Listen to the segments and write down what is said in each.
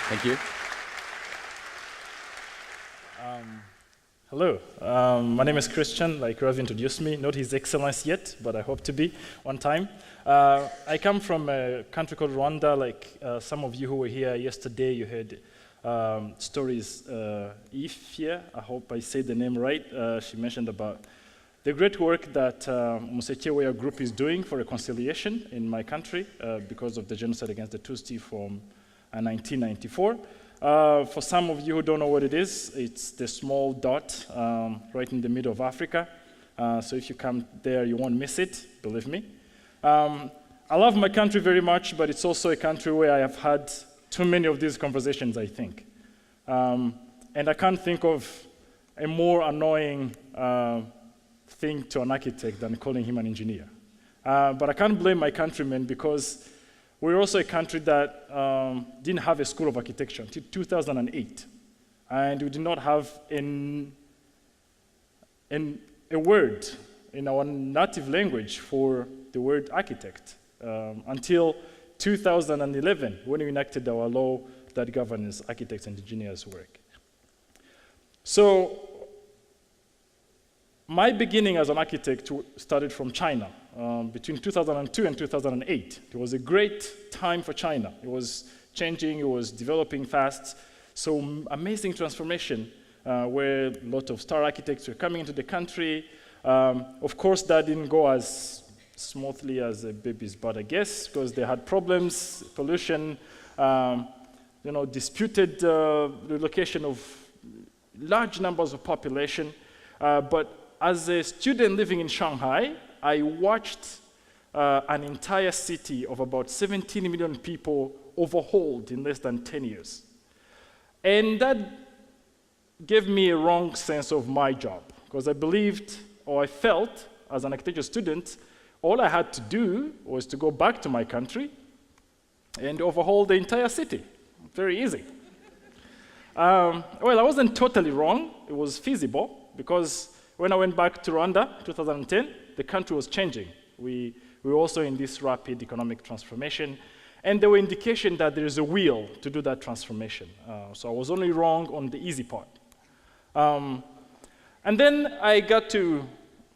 Thank you. Hello, my name is Christian, like Rav introduced me, not His Excellency yet, but I hope to be one time. I come from a country called Rwanda, like some of you who were here yesterday, you heard stories, Ifye, I hope I say the name right, she mentioned about the great work that Musekeweya group is doing for reconciliation in my country because of the genocide against the Tutsi from 1994. For some of you who don't know what it is, it's the small dot right in the middle of Africa. So if you come there, you won't miss it, believe me. I love my country very much, but it's also a country where I have had too many of these conversations, I think. And I can't think of a more annoying thing to an architect than calling him an engineer. But I can't blame my countrymen because we're also a country that didn't have a school of architecture until 2008. And we did not have a word in our native language for the word architect until 2011, when we enacted our law that governs architects and engineers' work. So my beginning as an architect started from China. Between 2002 and 2008. It was a great time for China. It was changing, it was developing fast. So amazing transformation where a lot of star architects were coming into the country. Of course, that didn't go as smoothly as a baby's butt, I guess, because they had problems, pollution, disputed relocation of large numbers of population. But as a student living in Shanghai, I watched an entire city of about 17 million people overhauled in less than 10 years. And that gave me a wrong sense of my job, because I believed, or I felt, as an architecture student, all I had to do was to go back to my country and overhaul the entire city. Very easy. Well, I wasn't totally wrong. It was feasible, because when I went back to Rwanda, 2010, the country was changing. We were also in this rapid economic transformation, and there were indications that there is a will to do that transformation. So I was only wrong on the easy part. And then I got to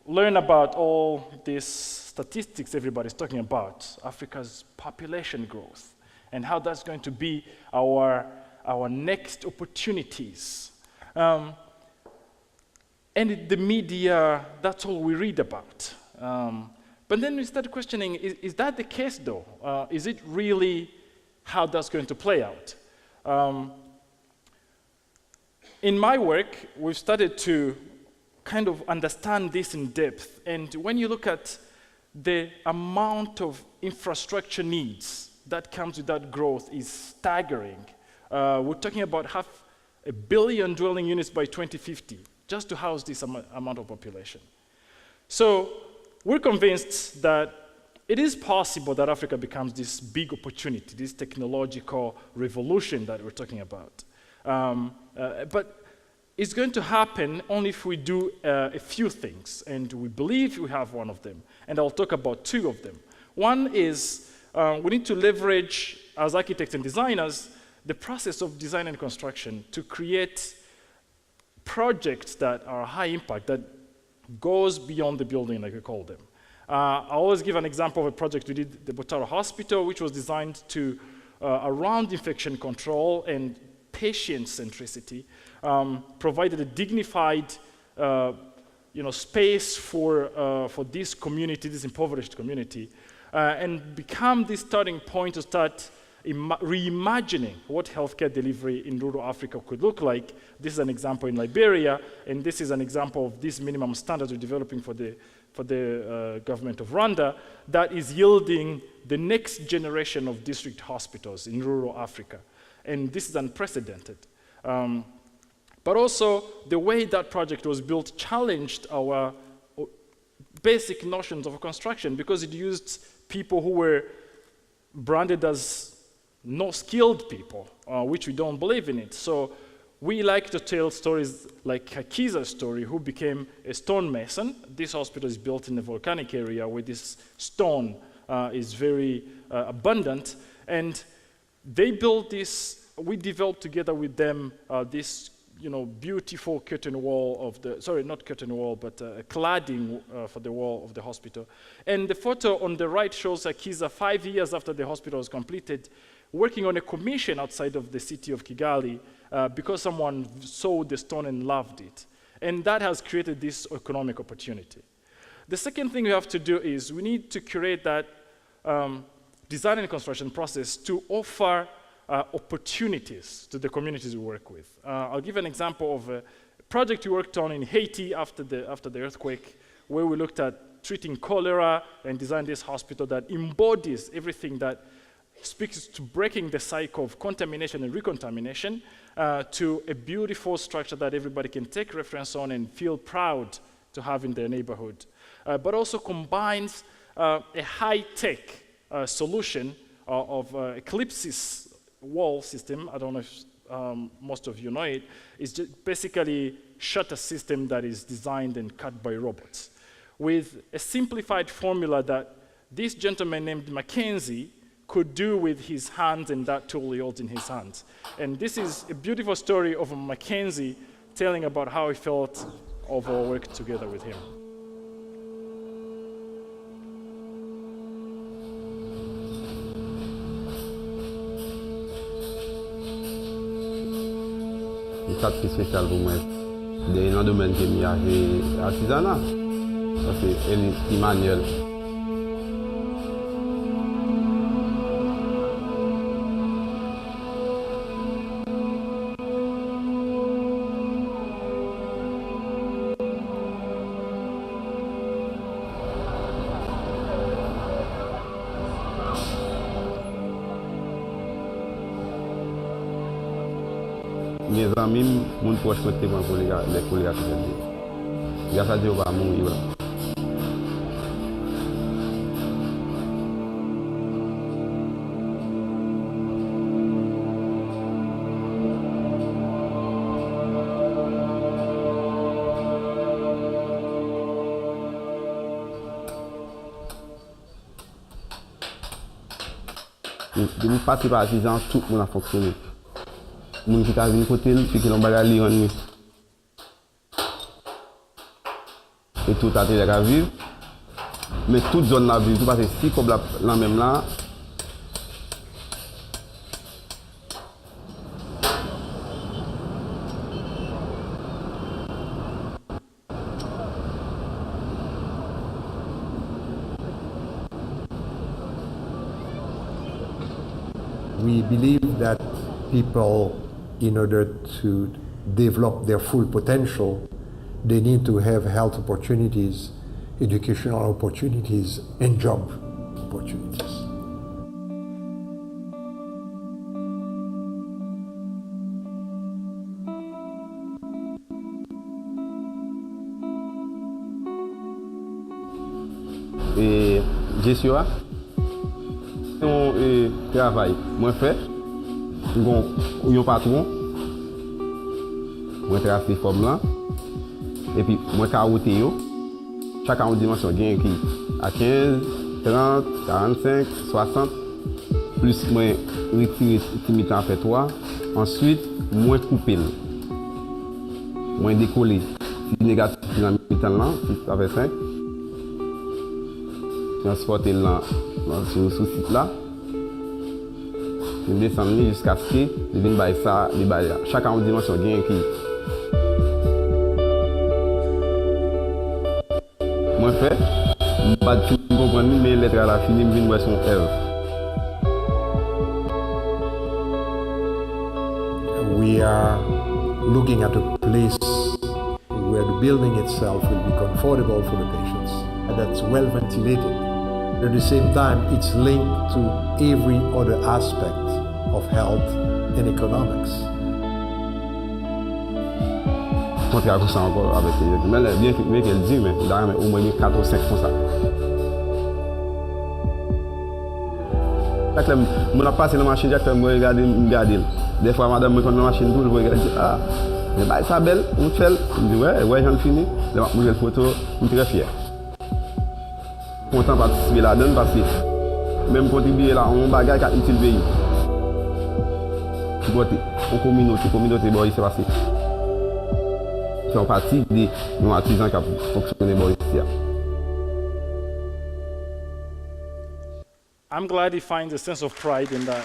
learn about all these statistics everybody's talking about, Africa's population growth, and how that's going to be our next opportunities. And the media, that's all we read about. But then we started questioning, is that the case though? Is it really how that's going to play out? In my work, we've started to kind of understand this in depth. And when you look at the amount of infrastructure needs that comes with that growth is staggering. We're talking about 500 million dwelling units by 2050. Just to house this amount of population. So we're convinced that it is possible that Africa becomes this big opportunity, this technological revolution that we're talking about. But it's going to happen only if we do a few things, and we believe we have one of them. And I'll talk about two of them. One is we need to leverage, as architects and designers, the process of design and construction to create projects that are high impact, that goes beyond the building, like we call them. I always give an example of a project we did at the Butaro Hospital, which was designed to, around infection control and patient centricity, provided a dignified space for this community, this impoverished community, and become this starting point to start reimagining what healthcare delivery in rural Africa could look like. This is an example in Liberia, and this is an example of these minimum standards we're developing for the government of Rwanda that is yielding the next generation of district hospitals in rural Africa. And this is unprecedented. But also, the way that project was built challenged our basic notions of construction, because it used people who were branded as no skilled people, which we don't believe in it. So we like to tell stories like Hakiza's story, who became a stonemason. This hospital is built in a volcanic area where this stone is very abundant. And they built this we developed together with them this beautiful curtain wall of the, sorry, not curtain wall, but a cladding for the wall of the hospital. And the photo on the right shows Akiza 5 years after the hospital was completed, working on a commission outside of the city of Kigali because someone saw the stone and loved it. And that has created this economic opportunity. The second thing we have to do is we need to create that design and construction process to offer opportunities to the communities we work with. I'll give an example of a project we worked on in Haiti after the earthquake, where we looked at treating cholera and designed this hospital that embodies everything that speaks to breaking the cycle of contamination and recontamination to a beautiful structure that everybody can take reference on and feel proud to have in their neighborhood. But also combines a high-tech solution of Eclipse's wall system. I don't know if most of you know it. It's just basically shutter system that is designed and cut by robots, with a simplified formula that this gentleman named Mackenzie could do with his hands and that tool he holds in his hands. And this is a beautiful story of Mackenzie telling about how he felt of our work together with him. Ça c'est spécial pour moi. Il y a un domaine qui est mis à l'artisanat. Ça c'est Emmanuel. Mes amis, mon proche côté pour les collègues à faire. Grâce à Dieu, on va mourir là. De mon parti partisan, tout le monde a fonctionné. Moun qui a venu côté, celui qui l'ont bagarré en nuit. Et tout a été à vivre. Mais toute zone la vivre, tout parce que si comme la même là. We believe that people, in order to develop their full potential, they need to have health opportunities, educational opportunities, and job opportunities. Et Jesua, on travaille, moi fait. Un patron, moi trace ces formes là, et puis moi carotte yo. Chaque dimension gain qui à 15, 30, 45, 60, plus moi retire timitan fait 3, ensuite moi couper. Moi décoller. Si négatif dans le là, ça fait 5. Transporter là sur ce site là. Je descends jusqu'à ce que je vienne bailler ça, chaque dimension gain qui. Moi fait, pas tout comprendre mais lettre à la fin, je viens son L. We are looking at a place where the building itself will be comfortable for the patients and that's well ventilated. At the same time, it's linked to every other aspect of health and economics. Je ne sais pas encore avec elle. Mais bien qu'elle dit, mais au moins 4 ou 5 comme ça. Je vais passer la machine, je vais regarder. Des fois, madame me connaît la machine, je vais regarder. Ah, mais ça belle, on fait. Je dis, ouais, j'en finis. Je vais prendre une photo, je suis très fier. Content de participer là-dedans parce que même contribuer là, on bagage qui est utile pays. supporter en communauté bon ici parce que font partie de nos artisans qui fonctionnent bon ici. I'm glad he finds a sense of pride in that.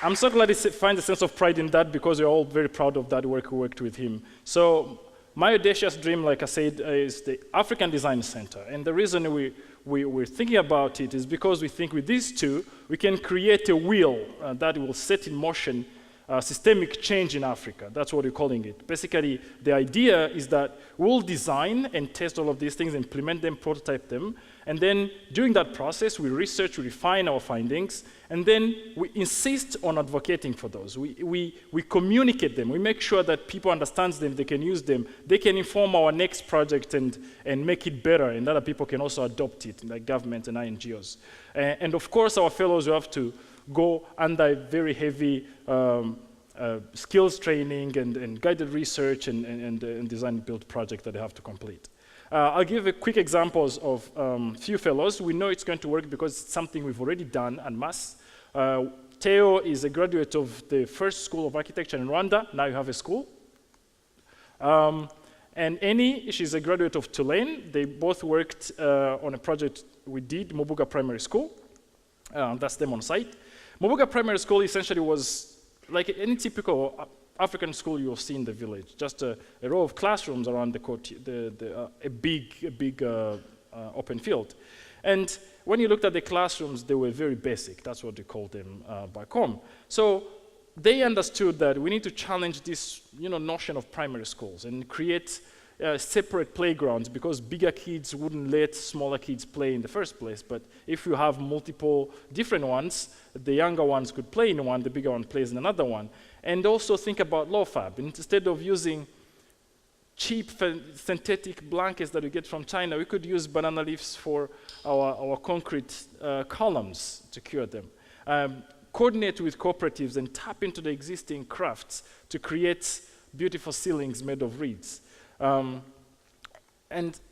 I'm so glad he finds a sense of pride in that because we're all very proud of that work we worked with him. So my audacious dream, like I said, is the African Design Center. And the reason we're thinking about it is because we think with these two, we can create a wheel that will set in motion systemic change in Africa. That's what we're calling it. Basically, the idea is that we'll design and test all of these things, implement them, prototype them, and then during that process, we research, we refine our findings, and then we insist on advocating for those. We communicate them. We make sure that people understand them, they can use them, they can inform our next project and make it better, and other people can also adopt it, like government and NGOs. And of course, our fellows will have to go under very heavy skills training and guided research and design and build project that they have to complete. I'll give a quick examples of few fellows. We know it's going to work because it's something we've already done en masse. Theo is a graduate of the first school of architecture in Rwanda. Now you have a school. And Annie, she's a graduate of Tulane. They both worked on a project we did, Mobuga Primary School. That's them on site. Mobuga Primary School essentially was like any typical African school you'll see in the village, just a row of classrooms around the court, a big open field. And when you looked at the classrooms, they were very basic. That's what they called them back home. So they understood that we need to challenge this notion of primary schools and create separate playgrounds because bigger kids wouldn't let smaller kids play in the first place. But if you have multiple different ones, the younger ones could play in one, the bigger one plays in another one. And also think about low fab. Instead of using cheap synthetic blankets that we get from China, we could use banana leaves for our concrete columns to cure them. Coordinate with cooperatives and tap into the existing crafts to create beautiful ceilings made of reeds. And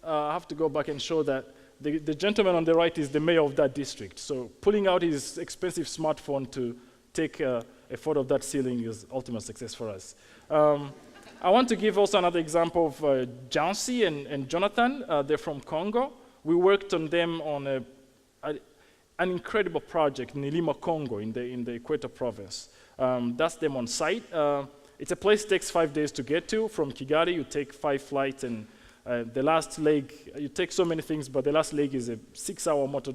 I have to go back and show that the gentleman on the right is the mayor of that district. So pulling out his expensive smartphone to take a photo of that ceiling is ultimate success for us. I want to give also another example of Jancy and Jonathan. They're from Congo. We worked on them on an incredible project in Ilima, Congo, in the Equator province. That's them on site. It's a place that takes 5 days to get to. From Kigali, you take 5 flights, and the last leg, you take so many things, but the last leg is a 6-hour motor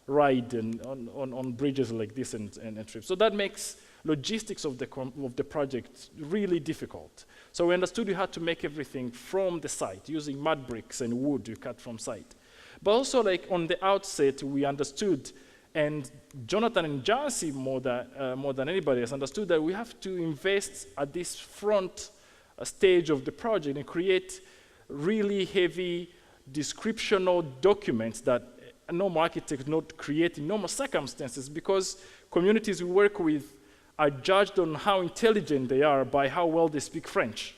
ride and on bridges like this and trips. So that makes logistics of the project really difficult. So we understood we had to make everything from the site, using mud bricks and wood we cut from site. But also, like on the outset, we understood, and Jonathan and Jancy more than anybody else understood that we have to invest at this front stage of the project and create really heavy descriptional documents that a normal architect not create in normal circumstances, because communities we work with are judged on how intelligent they are by how well they speak French.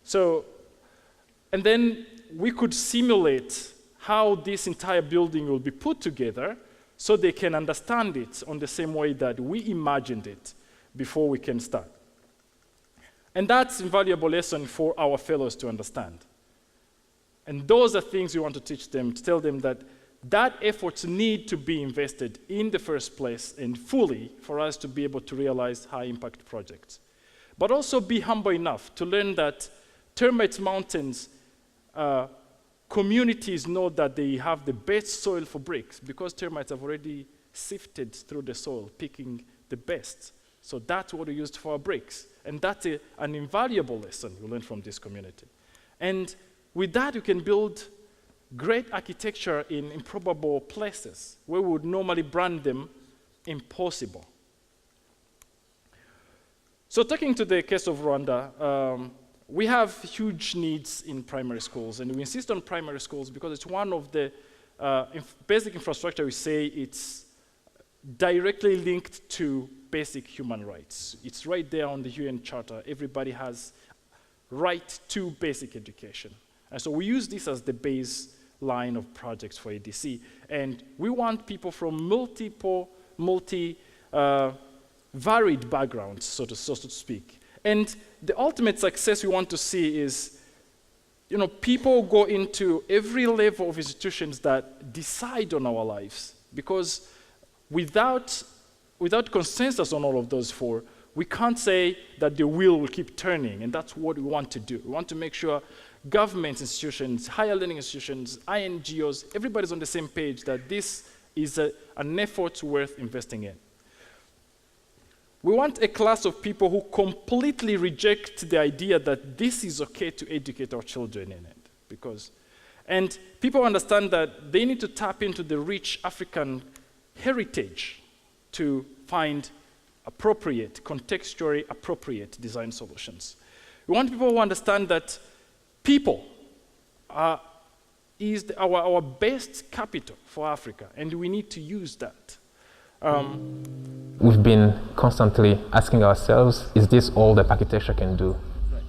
So, and then we could simulate how this entire building will be put together so they can understand it on the same way that we imagined it before we can start. And that's a valuable lesson for our fellows to understand. And those are things we want to teach them, to tell them that efforts need to be invested in the first place and fully for us to be able to realize high impact projects. But also be humble enough to learn that termites mountains, communities know that they have the best soil for bricks because termites have already sifted through the soil, picking the best. So that's what we used for our bricks. And that's an invaluable lesson we learned from this community. And with that, you can build great architecture in improbable places where we would normally brand them impossible. So taking to the case of Rwanda, we have huge needs in primary schools, and we insist on primary schools because it's one of the basic infrastructure we say it's directly linked to basic human rights. It's right there on the UN Charter. Everybody has right to basic education. And so we use this as the base line of projects for ADC. And we want people from varied backgrounds, so to speak. And the ultimate success we want to see is, people go into every level of institutions that decide on our lives. Because without consensus on all of those four, we can't say that the wheel will keep turning, and that's what we want to do. We want to make sure government institutions, higher learning institutions, INGOs, everybody's on the same page that this is an effort worth investing in. We want a class of people who completely reject the idea that this is okay to educate our children in it. And people understand that they need to tap into the rich African heritage to find contextually appropriate design solutions. We want people who understand that people is our best capital for Africa, and we need to use that. We've been constantly asking ourselves, is this all that architecture can do? Right.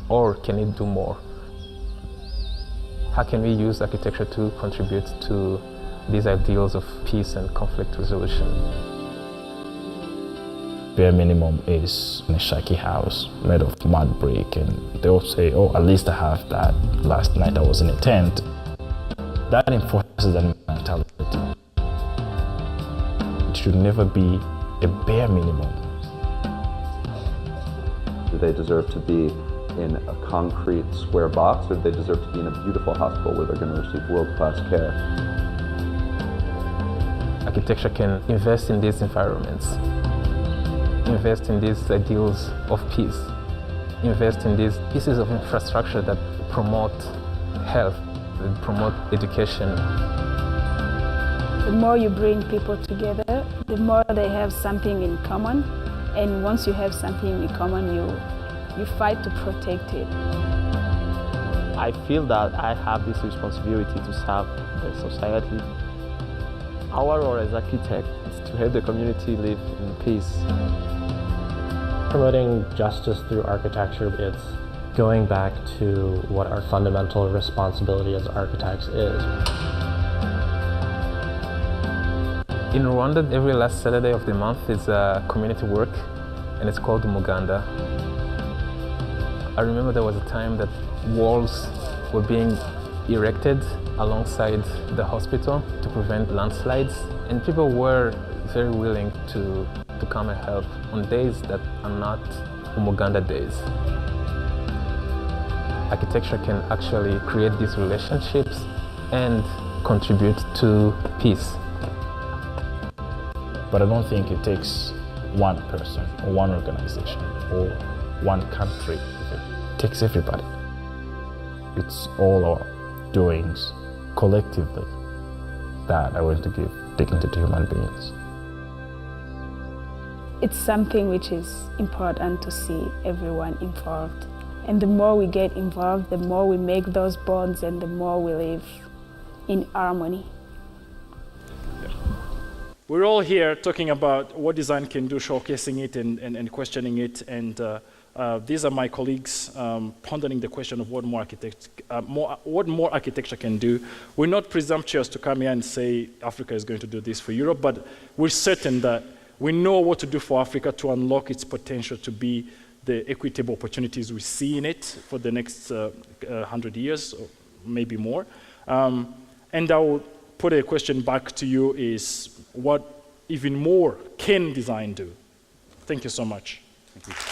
Or can it do more? How can we use architecture to contribute to these ideals of peace and conflict resolution? Bare minimum is a shaky house made of mud brick, and they'll say, oh, at least I have that. Last night I was in a tent. That enforces that mentality. It should never be a bare minimum. Do they deserve to be in a concrete square box, or do they deserve to be in a beautiful hospital where they're going to receive world-class care? Architecture can invest in these environments, invest in these ideals of peace, invest in these pieces of infrastructure that promote health, that promote education. The more you bring people together, the more they have something in common. And once you have something in common, you fight to protect it. I feel that I have this responsibility to serve the society. Our role as architects is to help the community live in peace. Promoting justice through architecture, it's going back to what our fundamental responsibility as architects is. In Rwanda, every last Saturday of the month is community work, and it's called Umuganda. I remember there was a time that walls were being erected alongside the hospital to prevent landslides, and people were very willing to come and help on days that are not Umuganda days. Architecture can actually create these relationships and contribute to peace. But I don't think it takes one person or one organization or one country. It takes everybody. It's all our doings collectively that are going to give dignity to human beings. It's something which is important to see everyone involved. And the more we get involved, the more we make those bonds and the more we live in harmony. We're all here talking about what design can do, showcasing it and questioning it. And these are my colleagues pondering the question of what more architecture can do. We're not presumptuous to come here and say Africa is going to do this for Europe, but we're certain that we know what to do for Africa to unlock its potential to be the equitable opportunities we see in it for the next 100 years, or maybe more. And I will put a question back to you is, what even more can design do? Thank you so much. Thank you.